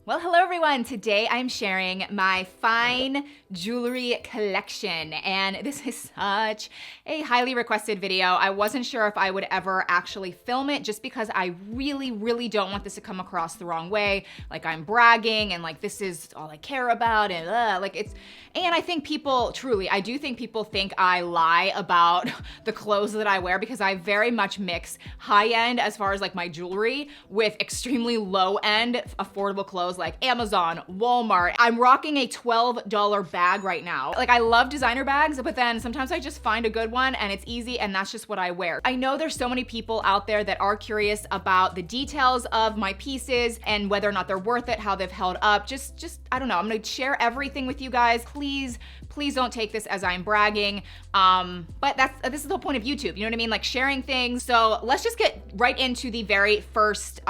Well, hello everyone. Today I'm sharing my fine jewelry collection, and this is such a highly requested video. I wasn't sure if I would ever actually film it just because I really don't want this to come across the wrong way, like I'm bragging and like this is all I care about and and I think people, truly, I do think people think I lie about the clothes that I wear because I very much mix high end as far as like my jewelry with extremely low end affordable clothes like Amazon, Walmart. I'm rocking a $12 bag right now. Like, I love designer bags, but then sometimes I just find a good one and it's easy and that's just what I wear. I know there's so many people out there that are curious about the details of my pieces and whether or not they're worth it, how they've held up. Just I don't know. I'm gonna share everything with you guys. Please don't take this as I'm bragging. But this is the whole point of YouTube, you know what I mean? Like sharing things. So let's just get right into the very first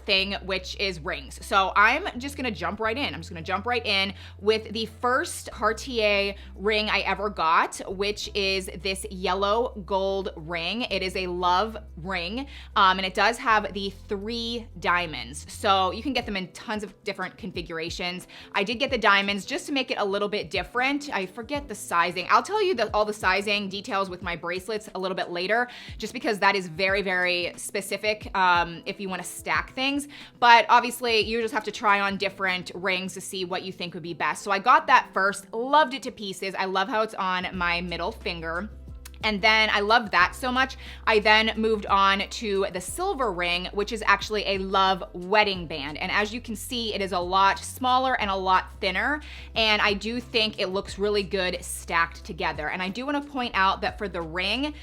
thing, which is rings. So I'm just gonna jump right in. I'm just gonna jump right in with the first Cartier ring I ever got, which is this yellow gold ring. It is a love ring, and it does have the 3 diamonds. So you can get them in tons of different configurations. I did get the diamonds just to make it a little bit different. I forget the sizing. I'll tell you all the sizing details with my bracelets a little bit later, just because that is very specific if you want to stack things. But obviously you just have to try on different rings to see what you think would be best. So I got that first, loved it to pieces. I love how it's on my middle finger. And then I loved that so much, I then moved on to the silver ring, which is actually a love wedding band. And as you can see, it is a lot smaller and a lot thinner. And I do think it looks really good stacked together. And I do want to point out that for the ring,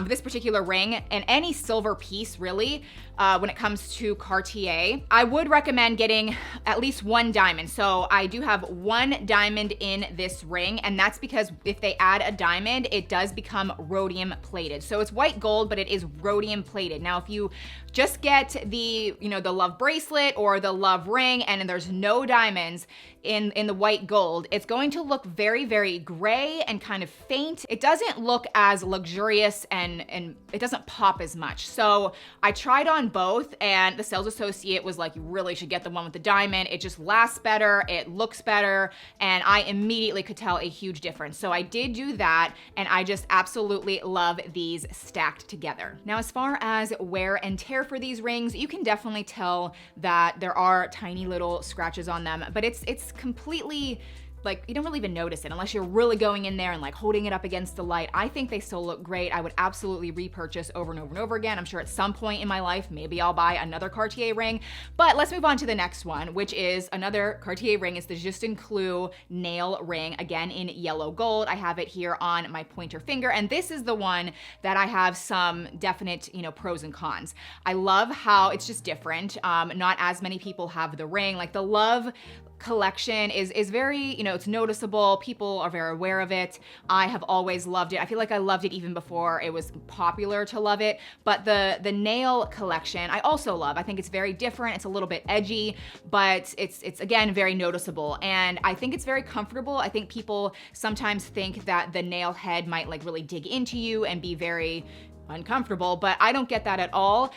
this particular ring, and any silver piece really, when it comes to Cartier, I would recommend getting at least 1 diamond. So I do have 1 diamond in this ring, and that's because if they add a diamond, it does become rhodium plated. So it's white gold, but it is rhodium plated. Now, if you just get the, the love bracelet or the love ring and there's no diamonds in the white gold, it's going to look very gray and kind of faint. It doesn't look as luxurious and it doesn't pop as much. So I tried on both, and the sales associate was like, you really should get the one with the diamond. It just lasts better, it looks better, and I immediately could tell a huge difference. So I did do that, and I just absolutely love these stacked together. Now, as far as wear and tear for these rings, you can definitely tell that there are tiny little scratches on them, but it's completely, like, you don't really even notice it unless you're really going in there and like holding it up against the light. I think they still look great. I would absolutely repurchase over and over and over again. I'm sure at some point in my life, maybe I'll buy another Cartier ring. But let's move on to the next one, which is another Cartier ring. It's the Justin Clou nail ring, again in yellow gold. I have it here on my pointer finger, and this is the one that I have some definite, pros and cons. I love how it's just different. Not as many people have the ring. Like, the love collection is very, it's noticeable. People are very aware of it. I have always loved it. I feel like I loved it even before it was popular to love it. But the nail collection, I also love. I think it's very different. It's a little bit edgy, but it's again, very noticeable. And I think it's very comfortable. I think people sometimes think that the nail head might like really dig into you and be very uncomfortable, but I don't get that at all.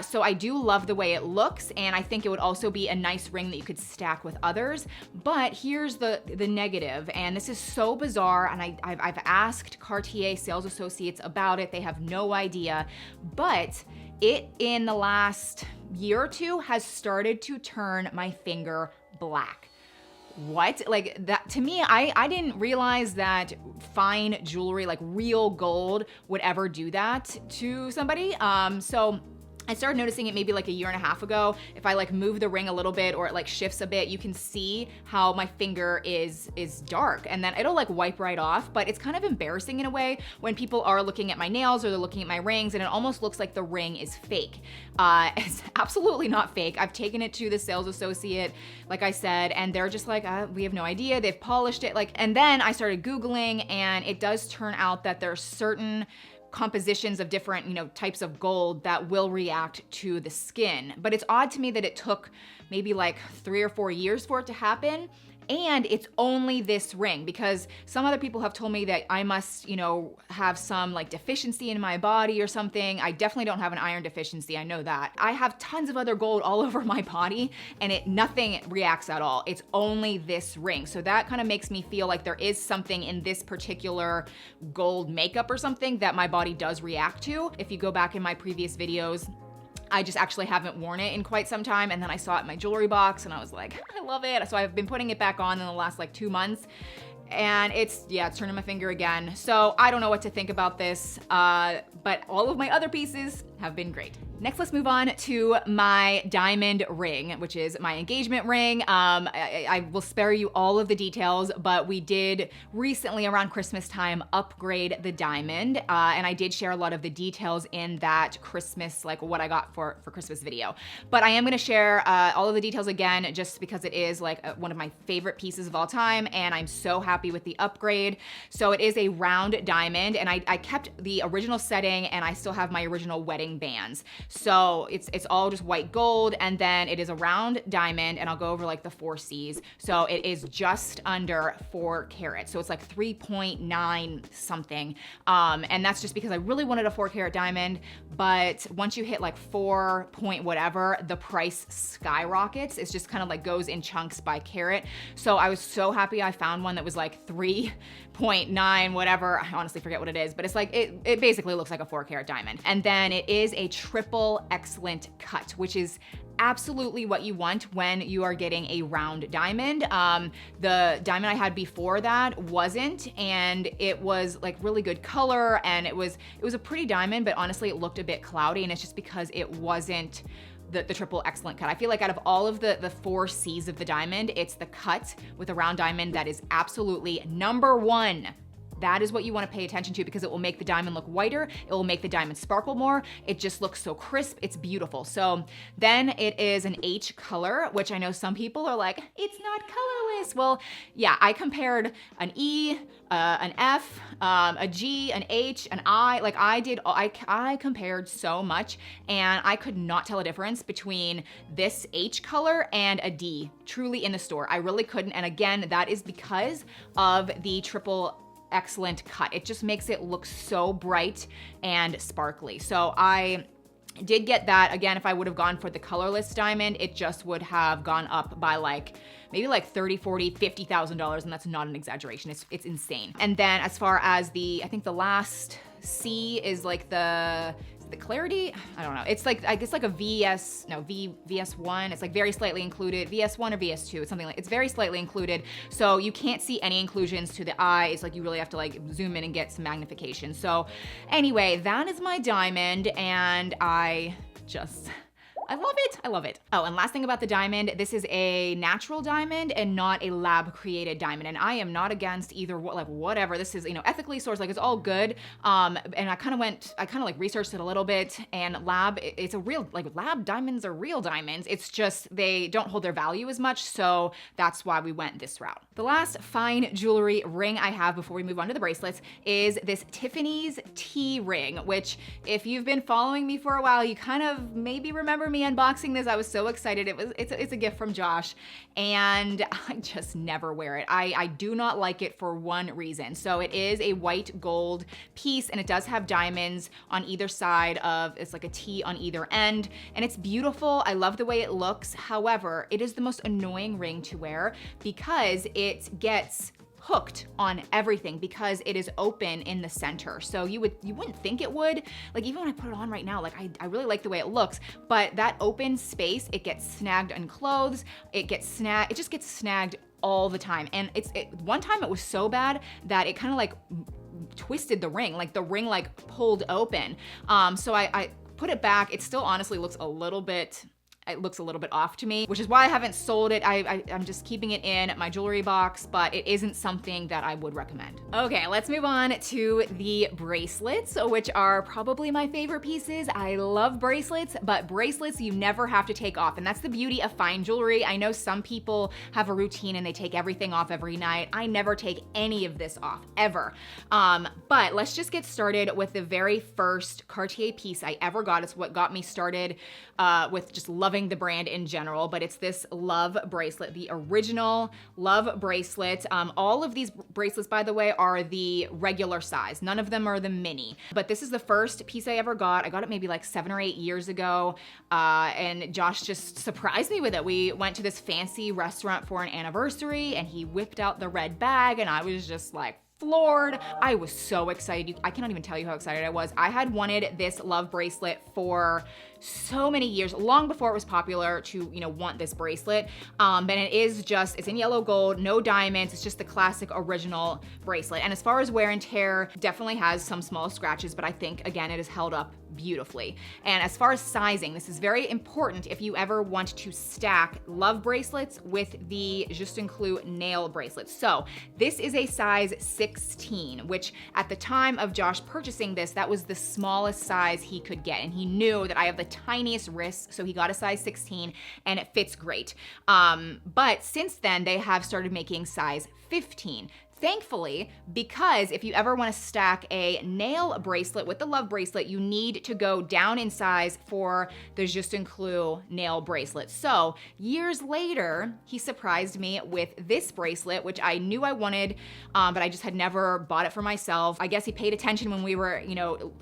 So I do love the way it looks, and I think it would also be a nice ring that you could stack with others. But here's the negative, and this is so bizarre, and I've asked Cartier sales associates about it. They have no idea, but it, in the last year or 2, has started to turn my finger black. What? Like, that to me, I didn't realize that fine jewelry, like real gold, would ever do that to somebody. So I started noticing it maybe like a year and a half ago. If I like move the ring a little bit or it like shifts a bit, you can see how my finger is dark, and then it'll like wipe right off. But it's kind of embarrassing in a way when people are looking at my nails or they're looking at my rings, and it almost looks like the ring is fake. It's absolutely not fake. I've taken it to the sales associate, like I said, and they're just like, we have no idea. They've polished it. And then I started Googling, and it does turn out that there's certain compositions of different, types of gold that will react to the skin. But it's odd to me that it took maybe like 3 or 4 years for it to happen. And it's only this ring, because some other people have told me that I must, you know, have some like deficiency in my body or something. I definitely don't have an iron deficiency, I know that. I have tons of other gold all over my body and nothing reacts at all. It's only this ring. So that kind of makes me feel like there is something in this particular gold makeup or something that my body does react to. If you go back in my previous videos, I just actually haven't worn it in quite some time, and then I saw it in my jewelry box and I was like, I love it. So I've been putting it back on in the last like 2 months, and it's turning my finger again. So I don't know what to think about this, but all of my other pieces have been great. Next, let's move on to my diamond ring, which is my engagement ring. I will spare you all of the details, but we did recently around Christmas time upgrade the diamond, and I did share a lot of the details in that Christmas, like what I got for Christmas video. But I am gonna share all of the details again, just because it is like one of my favorite pieces of all time, and I'm so happy with the upgrade. So it is a round diamond, and I kept the original setting, and I still have my original wedding bands. So it's all just white gold, and then it is a round diamond, and I'll go over like the 4 C's. So it is just under 4 carats. So it's like 3.9 something. And that's just because I really wanted a 4 carat diamond, but once you hit like 4 point whatever, the price skyrockets. It's just kind of like goes in chunks by carat. So I was so happy I found one that was like 3.9 whatever. I honestly forget what it is, but it's like, it basically looks like a 4 carat diamond. And then it is a triple excellent cut, which is absolutely what you want when you are getting a round diamond. The diamond I had before that wasn't, and it was like really good color, and it was a pretty diamond, but honestly it looked a bit cloudy, and it's just because it wasn't the triple excellent cut. I feel like out of all of the 4 C's of the diamond, it's the cut with a round diamond that is absolutely number 1. That is what you want to pay attention to, because it will make the diamond look whiter. It will make the diamond sparkle more. It just looks so crisp. It's beautiful. So then it is an H color, which I know some people are like, it's not colorless. Well, yeah, I compared an E, an F, a G, an H, an I. Like I compared so much, and I could not tell a difference between this H color and a D, truly, in the store. I really couldn't. And again, that is because of the triple excellent cut. It just makes it look so bright and sparkly. So I did get that. Again, if I would have gone for the colorless diamond, it just would have gone up by like maybe like $30,000, $40,000, $50,000, and that's not an exaggeration. It's insane. And then as far as I think the last C is like the clarity, I don't know. It's like, I guess like a VS1. It's like very slightly included, VS1 or VS2. It's something like, it's very slightly included. So you can't see any inclusions to the eye. It's like you really have to like zoom in and get some magnification. So anyway, that is my diamond, and I love it. I love it. Oh, and last thing about the diamond, this is a natural diamond and not a lab created diamond. And I am not against either, like whatever. This is, you know, ethically sourced, like it's all good. And I kind of like researched it a little bit, and it's a real, like lab diamonds are real diamonds. It's just, they don't hold their value as much. So that's why we went this route. The last fine jewelry ring I have before we move on to the bracelets is this Tiffany's T ring, which if you've been following me for a while, you kind of maybe remember me unboxing this. I was so excited. It's a gift from Josh, and I just never wear it. I do not like it for one reason. So it is a white gold piece, and it does have diamonds on either side it's like a T on either end, and it's beautiful. I love the way it looks. However, it is the most annoying ring to wear because it gets hooked on everything because it is open in the center. So you wouldn't think it would. Like even when I put it on right now, like I really like the way it looks, but that open space, it gets snagged on clothes. It just gets snagged all the time. And one time it was so bad that it kind of like twisted the ring, like the ring like pulled open. So I put it back. It still honestly looks a little bit off to me, which is why I haven't sold it. I'm just keeping it in my jewelry box, but it isn't something that I would recommend. Okay, let's move on to the bracelets, which are probably my favorite pieces. I love bracelets, but bracelets you never have to take off, and that's the beauty of fine jewelry. I know some people have a routine and they take everything off every night. I never take any of this off, ever. But let's just get started with the very first Cartier piece I ever got. It's what got me started with just loving loving the brand in general, but it's this love bracelet, the original love bracelet. All of these bracelets, by the way, are the regular size. None of them are the mini, but this is the first piece I ever got. I got it maybe like 7 or 8 years ago, and Josh just surprised me with it. We went to this fancy restaurant for an anniversary, and he whipped out the red bag, and I was just like, floored. I was so excited. I cannot even tell you how excited I was. I had wanted this love bracelet for so many years, long before it was popular to, want this bracelet. And it is just, it's in yellow gold, no diamonds. It's just the classic original bracelet. And as far as wear and tear, definitely has some small scratches, but I think, again, it is held up beautifully. And as far as sizing, this is very important if you ever want to stack love bracelets with the Juste un Clou nail bracelets. So this is a size 16, which at the time of Josh purchasing this, that was the smallest size he could get. And he knew that I have the tiniest wrists, so he got a size 16 and it fits great. But since then, they have started making size 15. Thankfully, because if you ever want to stack a nail bracelet with the love bracelet, you need to go down in size for the Juste un Clou nail bracelet. So years later, he surprised me with this bracelet, which I knew I wanted, but I just had never bought it for myself. I guess he paid attention when we were,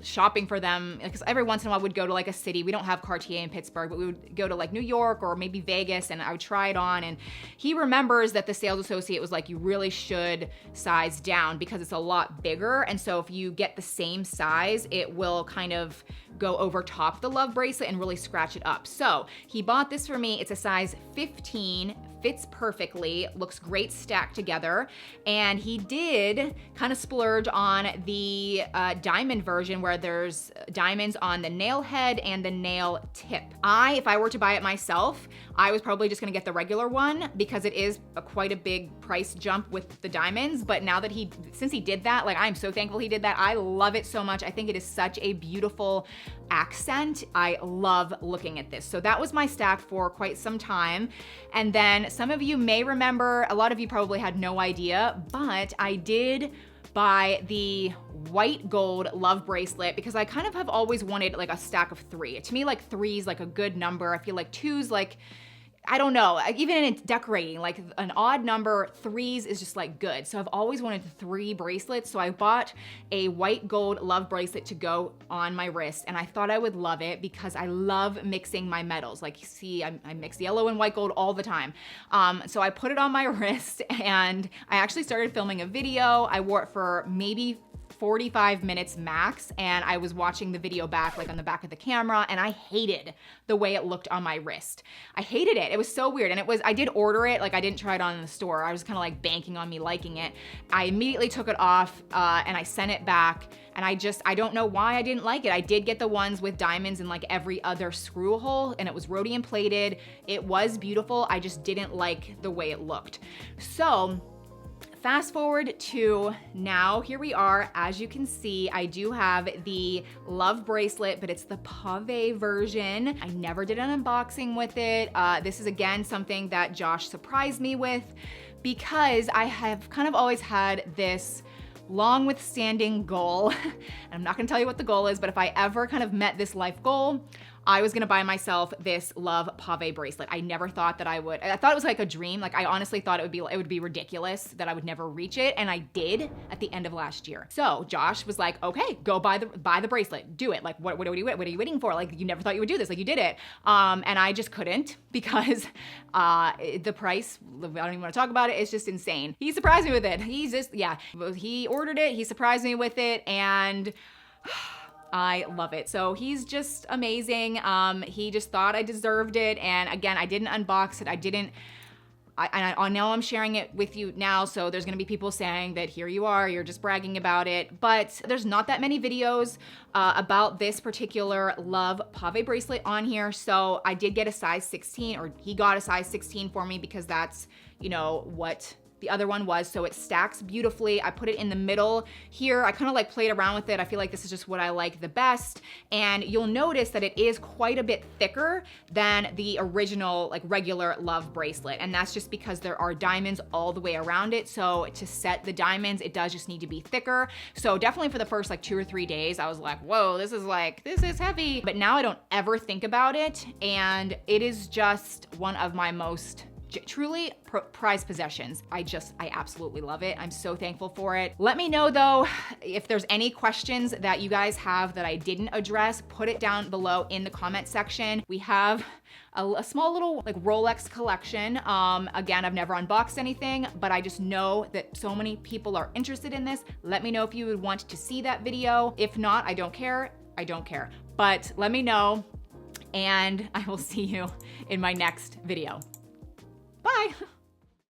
shopping for them, because every once in a while we'd go to like a city. We don't have Cartier in Pittsburgh, but we would go to like New York or maybe Vegas, and I would try it on. And he remembers that the sales associate was like, you really should size down because it's a lot bigger. And so if you get the same size, it will kind of go over top the love bracelet and really scratch it up. So he bought this for me. It's a size 15, fits perfectly, looks great stacked together. And he did kind of splurge on the diamond version where there's diamonds on the nail head and the nail tip. If I were to buy it myself, I was probably just gonna get the regular one because it is quite a big price jump with the diamonds. But now that since he did that, like, I'm so thankful he did that. I love it so much. I think it is such a beautiful accent. I love looking at this. So that was my stack for quite some time. And then some of you may remember, a lot of you probably had no idea, but I did buy the white gold love bracelet because I kind of have always wanted like a stack of 3. To me, like 3 is like a good number. I feel like 2's like, I don't know, even in decorating, like an odd number, 3s is just like good. So I've always wanted 3 bracelets. So I bought a white gold love bracelet to go on my wrist, and I thought I would love it because I love mixing my metals. Like, you see, I mix yellow and white gold all the time. So I put it on my wrist, and I actually started filming a video. I wore it for maybe 45 minutes max, and I was watching the video back, like on the back of the camera, and I hated the way it looked on my wrist. I hated it. It was so weird. And I did order it, like I didn't try it on in the store. I was kind of like banking on me liking it. I immediately took it off and I sent it back, and I don't know why I didn't like it. I did get the ones with diamonds in like every other screw hole, and it was rhodium plated. It was beautiful. I just didn't like the way it looked. So fast forward to now, here we are. As you can see, I do have the love bracelet, but it's the pave version. I never did an unboxing with it. This is again something that Josh surprised me with because I have kind of always had this long withstanding goal. And I'm not gonna tell you what the goal is, but if I ever kind of met this life goal, I was gonna buy myself this love pave bracelet. I never thought that I would. I thought it was like a dream. Like, I honestly thought it would be ridiculous that I would never reach it, and I did at the end of last year. So Josh was like, "Okay, go buy the bracelet. Do it. Like, what are you waiting for? Like, you never thought you would do this. Like, you did it." And I just couldn't because the price. I don't even want to talk about it. It's just insane. He surprised me with it. He ordered it. He surprised me with it, and I love it. So he's just amazing. He just thought I deserved it. And again, I didn't unbox it. I know I'm sharing it with you now, so there's gonna be people saying that here you are, you're just bragging about it. But there's not that many videos about this particular love pave bracelet on here. So I did get a size 16, or he got a size 16 for me because that's, what the other one was, so it stacks beautifully. I put it in the middle here. I kind of like played around with it. I feel like this is just what I like the best. And you'll notice that it is quite a bit thicker than the original like regular Love bracelet. And that's just because there are diamonds all the way around it. So to set the diamonds, it does just need to be thicker. So definitely for the first like 2 or 3 days, I was like, whoa, this is heavy. But now I don't ever think about it. And it is just one of my most truly prized possessions. I absolutely love it. I'm so thankful for it. Let me know though, if there's any questions that you guys have that I didn't address, put it down below in the comment section. We have a small little like Rolex collection. Again, I've never unboxed anything, but I just know that so many people are interested in this. Let me know if you would want to see that video. If not, I don't care. I don't care. But let me know, and I will see you in my next video. Bye.